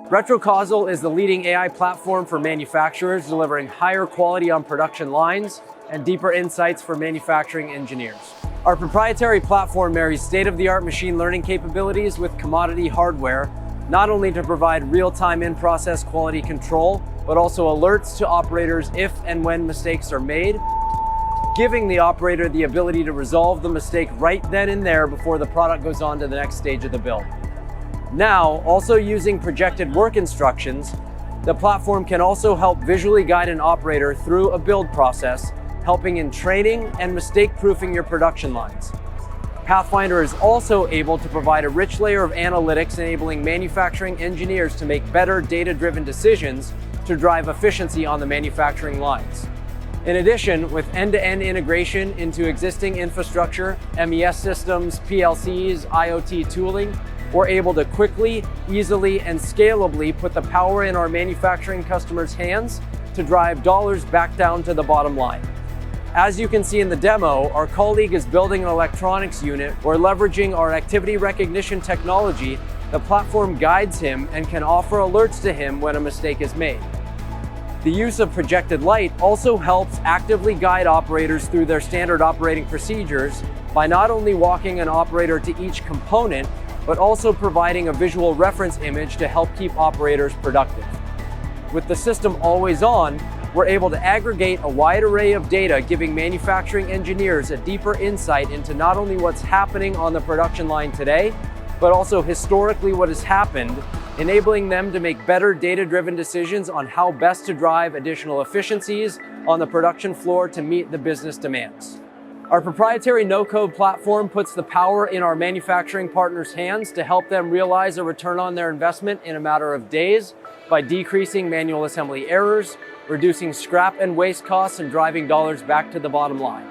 Retrocausal is the leading AI platform for manufacturers, delivering higher quality on production lines and deeper insights for manufacturing engineers. Our proprietary platform marries state-of-the-art machine learning capabilities with commodity hardware, not only to provide real-time in-process quality control, but also alerts to operators if and when mistakes are made, giving the operator the ability to resolve the mistake right then and there before the product goes on to the next stage of the build. Now, also using projected work instructions, the platform can also help visually guide an operator through a build process, helping in training and mistake-proofing your production lines. Pathfinder is also able to provide a rich layer of analytics, enabling manufacturing engineers to make better data-driven decisions to drive efficiency on the manufacturing lines. In addition, with end-to-end integration into existing infrastructure, MES systems, PLCs, IoT tooling, we're able to quickly, easily, and scalably put the power in our manufacturing customers' hands to drive dollars back down to the bottom line. As you can see in the demo, our colleague is building an electronics unit where, leveraging our activity recognition technology, the platform guides him and can offer alerts to him when a mistake is made. The use of projected light also helps actively guide operators through their standard operating procedures by not only walking an operator to each component, but also providing a visual reference image to help keep operators productive. With the system always on, we're able to aggregate a wide array of data, giving manufacturing engineers a deeper insight into not only what's happening on the production line today, but also historically what has happened, enabling them to make better data-driven decisions on how best to drive additional efficiencies on the production floor to meet the business demands. Our proprietary no-code platform puts the power in our manufacturing partners' hands to help them realize a return on their investment in a matter of days by decreasing manual assembly errors, reducing scrap and waste costs, and driving dollars back to the bottom line.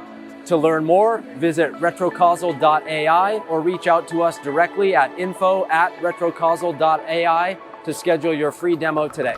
To learn more, visit retrocausal.ai or reach out to us directly at info@retrocausal.ai to schedule your free demo today.